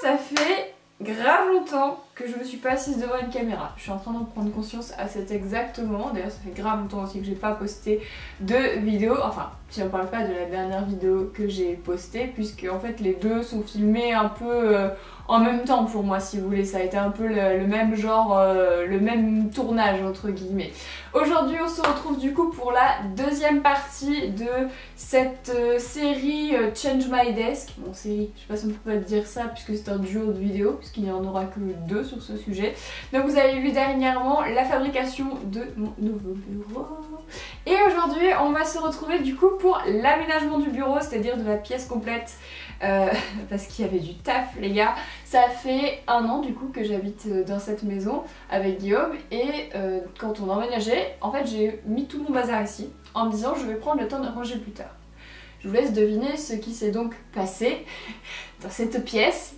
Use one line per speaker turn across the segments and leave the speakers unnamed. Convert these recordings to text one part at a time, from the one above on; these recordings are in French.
ça fait grave longtemps que je me suis pas assise devant une caméra. Je suis en train d'en prendre conscience à cet exact moment. D'ailleurs ça fait grave longtemps aussi que j'ai pas posté de vidéo. Enfin, si on parle pas de la dernière vidéo que j'ai postée, puisque en fait les deux sont filmés un peu en même temps pour moi, si vous voulez. Ça a été un peu le même genre, le même tournage entre guillemets. Aujourd'hui on se retrouve du coup pour la deuxième partie de cette série Change My Desk. Bon, série, je sais pas si on peut dire ça puisque c'est un duo de vidéos, puisqu'il n'y en aura que deux sur ce sujet. Donc vous avez vu dernièrement la fabrication de mon nouveau bureau. Et aujourd'hui on va se retrouver du coup pour l'aménagement du bureau, c'est-à-dire de la pièce complète. Parce qu'il y avait du taf les gars. Ça fait 1 an du coup que j'habite dans cette maison avec Guillaume et quand on emménageait, en fait j'ai mis tout mon bazar ici en me disant je vais prendre le temps de ranger plus tard. Je vous laisse deviner ce qui s'est donc passé dans cette pièce.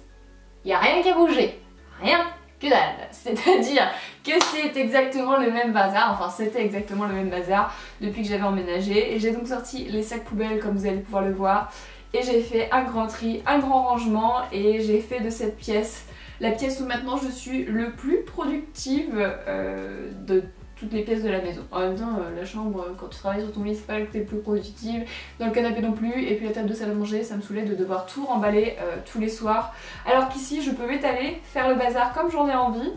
Il n'y a rien qui a bougé, rien que dalle. C'est-à-dire que c'est exactement le même bazar, enfin c'était exactement le même bazar depuis que j'avais emménagé. Et j'ai donc sorti les sacs poubelles comme vous allez pouvoir le voir. Et j'ai fait un grand tri, un grand rangement et j'ai fait de cette pièce la pièce où maintenant je suis le plus productive de toutes les pièces de la maison. En même temps, la chambre, quand tu travailles sur ton lit, c'est pas que t'es plus productive, dans le canapé non plus, et puis la table de salle à manger, ça me saoulait de devoir tout remballer tous les soirs. Alors qu'ici, je peux m'étaler, faire le bazar comme j'en ai envie.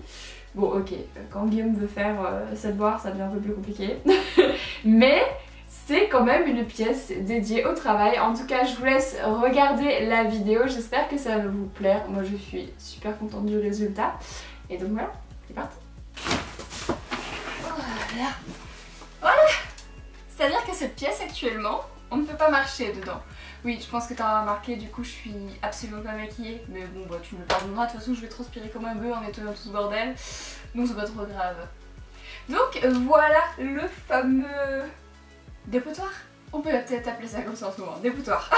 Bon ok, quand Guillaume veut faire ses devoirs, ça devient un peu plus compliqué. Mais c'est quand même une pièce dédiée au travail. En tout cas, je vous laisse regarder la vidéo. J'espère que ça va vous plaire. Moi, je suis super contente du résultat. Et donc voilà, c'est parti. Voilà. Voilà. C'est-à-dire que cette pièce actuellement, on ne peut pas marcher dedans. Oui, je pense que tu as remarqué, du coup, je suis absolument pas maquillée. Mais bon, bah, tu me pardonneras. De toute façon, je vais transpirer comme un bœuf en nettoyant tout ce bordel. Donc, c'est pas trop grave. Donc, voilà le fameux dépotoir. On peut peut-être appeler ça comme ça en ce moment, dépotoir.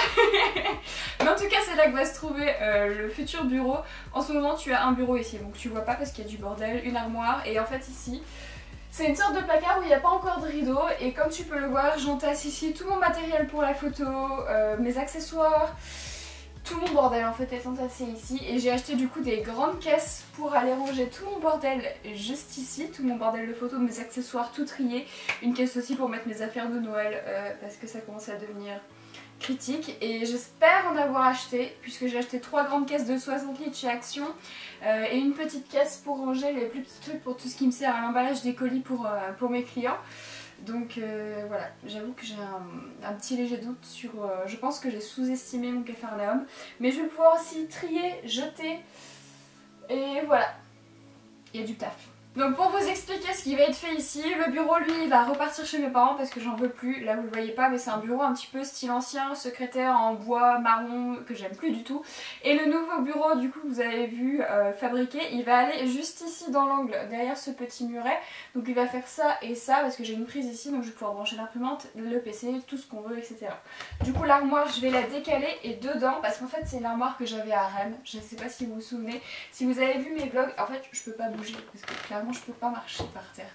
Mais en tout cas c'est là que va se trouver le futur bureau. En ce moment tu as un bureau ici, donc tu vois pas parce qu'il y a du bordel, une armoire et en fait ici c'est une sorte de placard où il n'y a pas encore de rideau et comme tu peux le voir j'entasse ici tout mon matériel pour la photo, mes accessoires. Tout mon bordel en fait est entassé ici et j'ai acheté du coup des grandes caisses pour aller ranger tout mon bordel juste ici, tout mon bordel de photos, mes accessoires tout triés, une caisse aussi pour mettre mes affaires de Noël parce que ça commence à devenir critique et j'espère en avoir acheté puisque j'ai acheté 3 grandes caisses de 60 litres chez Action et une petite caisse pour ranger les plus petits trucs pour tout ce qui me sert à l'emballage des colis pour mes clients. Donc voilà, j'avoue que j'ai un petit léger doute sur... je pense que j'ai sous-estimé mon Capharnaüm. Mais je vais pouvoir aussi trier, jeter. Et voilà, il y a du taf. Donc pour vous expliquer ce qui va être fait ici, le bureau lui il va repartir chez mes parents parce que j'en veux plus, là vous le voyez pas mais c'est un bureau un petit peu style ancien, secrétaire en bois marron que j'aime plus du tout. Et le nouveau bureau du coup que vous avez vu fabriqué, il va aller juste ici dans l'angle derrière ce petit muret. Donc il va faire ça et ça parce que j'ai une prise ici donc je vais pouvoir brancher l'imprimante, le PC, tout ce qu'on veut etc. Du coup l'armoire je vais la décaler et dedans parce qu'en fait c'est l'armoire que j'avais à Rennes, je ne sais pas si vous vous souvenez, si vous avez vu mes vlogs, en fait je peux pas bouger parce que clairement je peux pas marcher par terre.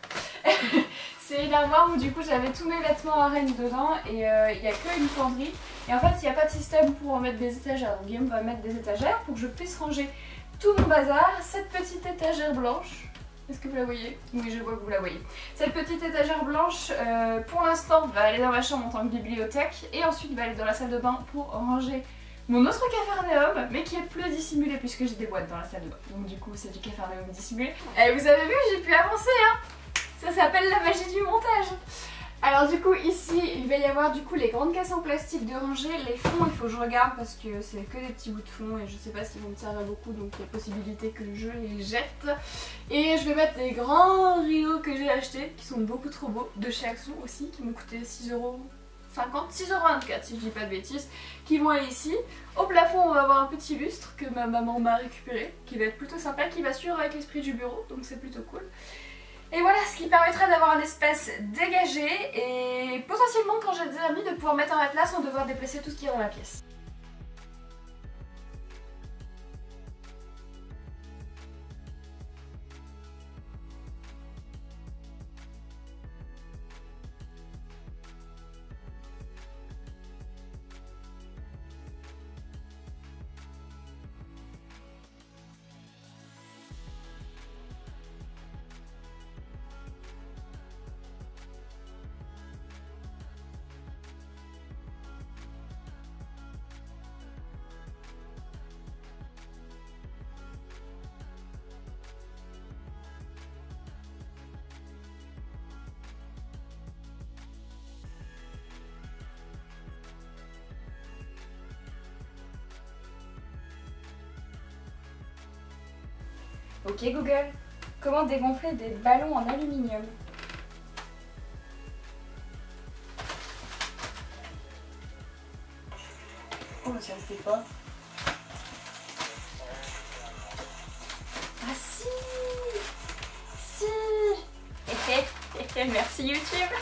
C'est une armoire où du coup j'avais tous mes vêtements à Rennes dedans et il n'y a qu'une penderie. Et en fait il n'y a pas de système pour en mettre des étagères. Donc Guillaume va mettre des étagères pour que je puisse ranger tout mon bazar. Cette petite étagère blanche, est-ce que vous la voyez? Oui je vois que vous la voyez. Cette petite étagère blanche pour l'instant va aller dans ma chambre en tant que bibliothèque et ensuite va aller dans la salle de bain pour ranger mon autre Capharnaüm, mais qui est plus dissimulé puisque j'ai des boîtes dans la salle de bain. Donc du coup c'est du Capharnaüm dissimulé. Et vous avez vu, j'ai pu avancer hein. Ça s'appelle la magie du montage. Alors du coup ici il va y avoir du coup les grandes caisses en plastique de rangée. Les fonds il faut que je regarde parce que c'est que des petits bouts de fond et je sais pas s'ils vont me servir beaucoup donc il y a possibilité que je les jette. Et je vais mettre des grands rideaux que j'ai achetés qui sont beaucoup trop beaux de chez Action aussi qui m'ont coûté 6,50 €, 6,24 € si je dis pas de bêtises, qui vont aller ici. Au plafond on va avoir un petit lustre que ma maman m'a récupéré, qui va être plutôt sympa, qui va suivre avec l'esprit du bureau, donc c'est plutôt cool. Et voilà, ce qui permettra d'avoir un espace dégagé et potentiellement quand j'ai des amis de pouvoir mettre un matelas sans devoir déplacer tout ce qui est dans la pièce. Ok Google, comment dégonfler des ballons en aluminium? Oh ça ne fait pas. Ah si. Si. Merci YouTube.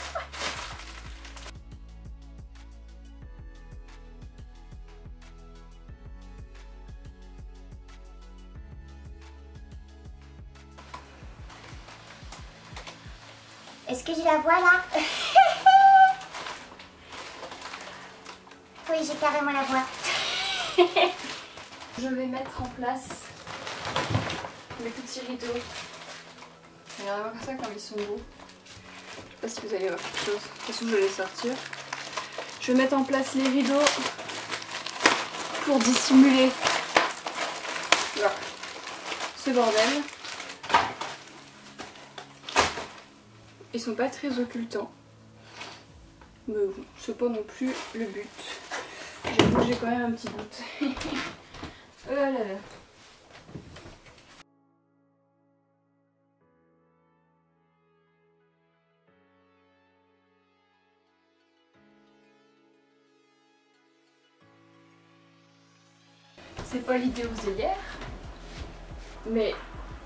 Est-ce que je la vois là? Oui, j'ai carrément la voix.
Je vais mettre en place mes petits rideaux. Regardez-moi comme ça comme ils sont beaux. Je sais pas si vous allez voir quelque chose. De toute façon je vais les sortir. Je vais mettre en place les rideaux pour dissimuler voilà, ce bordel. Ils sont pas très occultants. Mais bon, c'est pas non plus le but. J'avoue que j'ai quand même un petit doute. Oh là là. C'est pas l'idée aux hier, mais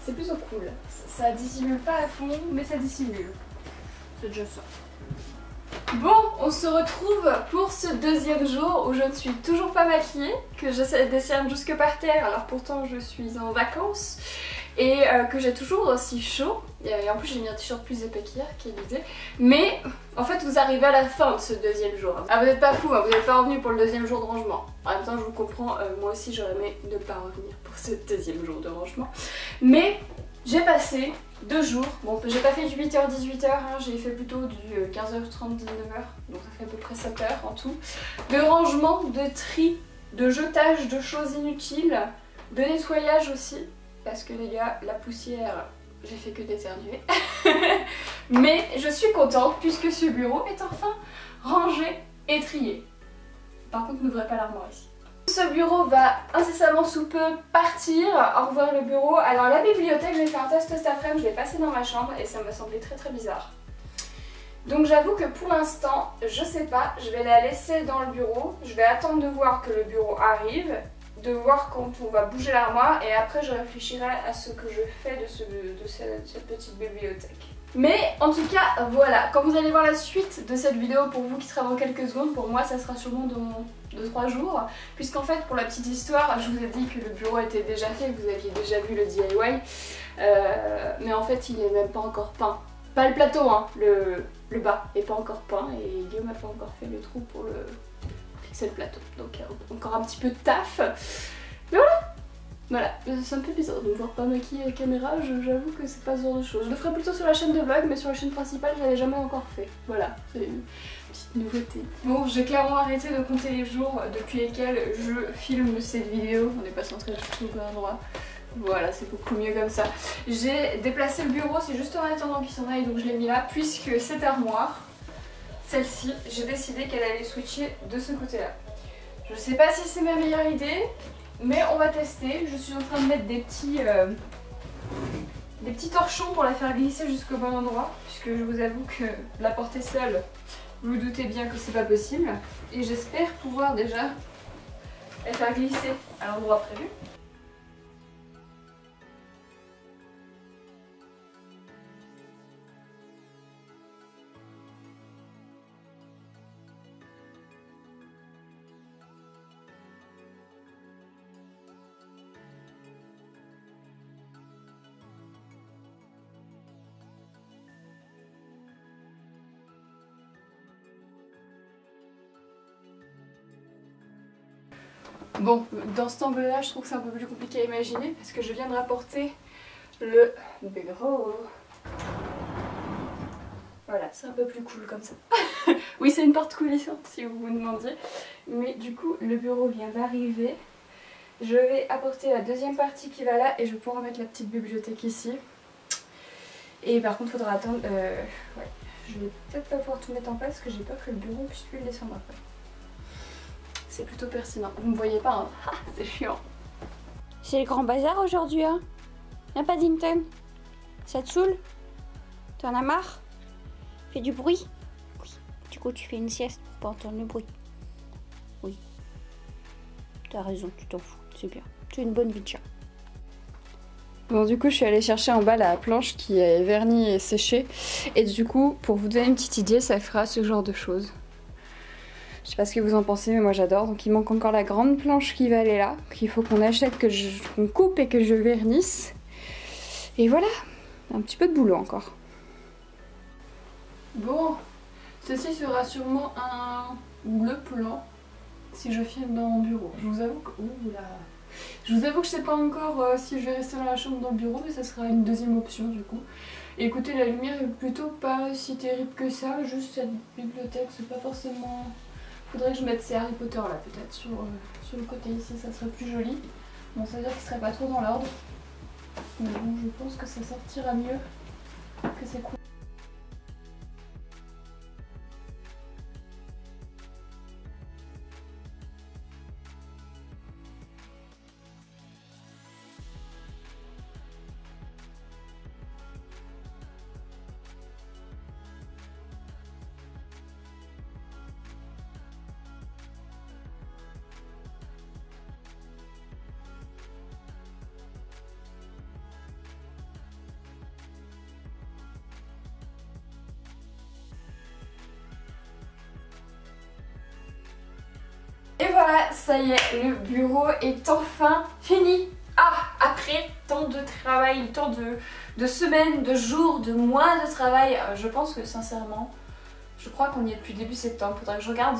c'est plutôt cool. Ça dissimule pas à fond, mais ça dissimule. C'est déjà ça. Bon, on se retrouve pour ce deuxième jour où je ne suis toujours pas maquillée, que j'essaie de descendre jusque par terre, alors pourtant je suis en vacances, et que j'ai toujours aussi chaud. Et en plus j'ai mis un t-shirt plus épais qu'hier, qui est l'idée. Mais en fait vous arrivez à la fin de ce deuxième jour. Ah vous n'êtes pas fou, hein, vous n'êtes pas revenu pour le deuxième jour de rangement. En même temps je vous comprends, moi aussi j'aurais aimé ne pas revenir pour ce deuxième jour de rangement. Mais j'ai passé 2 jours, bon j'ai pas fait du 8h-18h, hein, j'ai fait plutôt du 15h30-19h, donc ça fait à peu près 7h en tout, de rangement, de tri, de jetage de choses inutiles, de nettoyage aussi, parce que les gars, la poussière, j'ai fait que d'éternuer. Mais je suis contente puisque ce bureau est enfin rangé et trié. Par contre, n'ouvrez pas l'armoire ici. Ce bureau va incessamment sous peu partir. Au revoir le bureau. Alors la bibliothèque, j'ai fait un test cet après-midi, je l'ai passé dans ma chambre et ça m'a semblé très très bizarre. Donc j'avoue que pour l'instant, je sais pas, je vais la laisser dans le bureau. Je vais attendre de voir que le bureau arrive, de voir quand on va bouger l'armoire et après je réfléchirai à ce que je fais de cette petite bibliothèque. Mais en tout cas, voilà, quand vous allez voir la suite de cette vidéo, pour vous qui sera dans quelques secondes, pour moi ça sera sûrement dans 2-3 jours, puisqu'en fait pour la petite histoire, je vous ai dit que le bureau était déjà fait, vous aviez déjà vu le DIY, mais en fait il n'est même pas encore peint. Pas le plateau, hein, le bas n'est pas encore peint et Guillaume n'a pas encore fait le trou pour fixer le plateau, donc encore un petit peu de taf, mais voilà, ça me fait bizarre de me voir pas maquiller à la caméra, j'avoue que c'est pas ce genre de choses. Je le ferai plutôt sur la chaîne de vlog, mais sur la chaîne principale, je l'avais jamais encore fait. Voilà, c'est une petite nouveauté. Bon, j'ai clairement arrêté de compter les jours depuis lesquels je filme cette vidéo. On est pas centré du tout au bon endroit. Voilà, c'est beaucoup mieux comme ça. J'ai déplacé le bureau, c'est juste en attendant qu'il s'en aille, donc je l'ai mis là, puisque cette armoire, celle-ci, j'ai décidé qu'elle allait switcher de ce côté-là. Je sais pas si c'est ma meilleure idée, mais on va tester. Je suis en train de mettre des petits torchons pour la faire glisser jusqu'au bon endroit, puisque je vous avoue que la porter seule, vous vous doutez bien que c'est pas possible. Et j'espère pouvoir déjà la faire glisser à l'endroit prévu. Bon, dans cet angle-là, je trouve que c'est un peu plus compliqué à imaginer parce que je viens de rapporter le bureau. Voilà, c'est un peu plus cool comme ça. Oui, c'est une porte coulissante si vous vous demandiez. Mais du coup, le bureau vient d'arriver. Je vais apporter la deuxième partie qui va là et je vais pouvoir mettre la petite bibliothèque ici. Et par contre, il faudra attendre... ouais, je vais peut-être pas pouvoir tout mettre en place parce que j'ai peur que le bureau puisse plus le descendre après. C'est plutôt pertinent. Vous me voyez pas, hein? Ah, c'est chiant.
C'est le grand bazar aujourd'hui, hein?
Y'a pas Paddington? Ça te saoule? T'en as marre? Fais du bruit? Oui. Du coup, tu fais une sieste pour pas entendre le bruit. Oui. T'as raison, tu t'en fous. C'est bien. Tu es une bonne vie de chat. Bon, du coup, je suis allée chercher en bas la planche qui est vernie et séchée. Et du coup, pour vous donner une petite idée, ça fera ce genre de choses. Je sais pas ce que vous en pensez, mais moi j'adore. Donc il manque encore la grande planche qui va aller là, qu'il faut qu'on achète, qu'on coupe et que je vernisse. Et voilà, un petit peu de boulot encore. Bon, ceci sera sûrement un bleu plan si je filme dans mon bureau. Je vous avoue que, je sais pas encore si je vais rester dans la chambre ou dans le bureau, mais ça sera une deuxième option du coup. Et écoutez, la lumière est plutôt pas si terrible que ça, juste cette bibliothèque, c'est pas forcément... Faudrait que je mette ces Harry Potter là peut-être sur le côté ici, ça serait plus joli. Bon, ça veut dire qu'il serait pas trop dans l'ordre. Mais bon, je pense que ça sortira mieux, que c'est cool. Et voilà, ça y est, le bureau est enfin fini. Ah, après tant de travail, tant de semaines, de jours, de mois de travail, je pense que sincèrement, je crois qu'on y est depuis début septembre. Faudrait que je regarde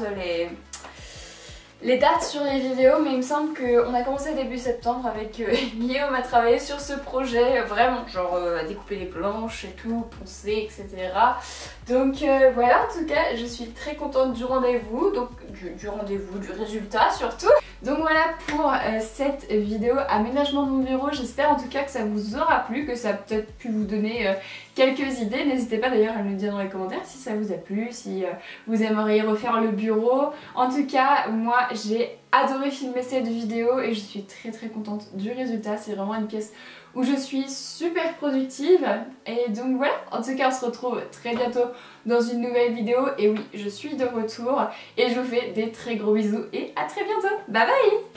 les dates sur les vidéos, mais il me semble qu'on a commencé début septembre avec Guillaume à travailler sur ce projet, vraiment, genre à découper les planches et tout, poncer, etc. Donc voilà, en tout cas, je suis très contente du rendez-vous, donc du rendez-vous, du résultat surtout. Donc voilà pour cette vidéo aménagement de mon bureau. J'espère en tout cas que ça vous aura plu, que ça a peut-être pu vous donner quelques idées. N'hésitez pas d'ailleurs à me le dire dans les commentaires si ça vous a plu, si vous aimeriez refaire le bureau. En tout cas, moi j'ai adoré filmer cette vidéo et je suis très contente du résultat. C'est vraiment une pièce où je suis super productive. Et donc voilà, en tout cas on se retrouve très bientôt dans une nouvelle vidéo. Et oui, je suis de retour et je vous fais des très gros bisous et à très bientôt. Bye bye!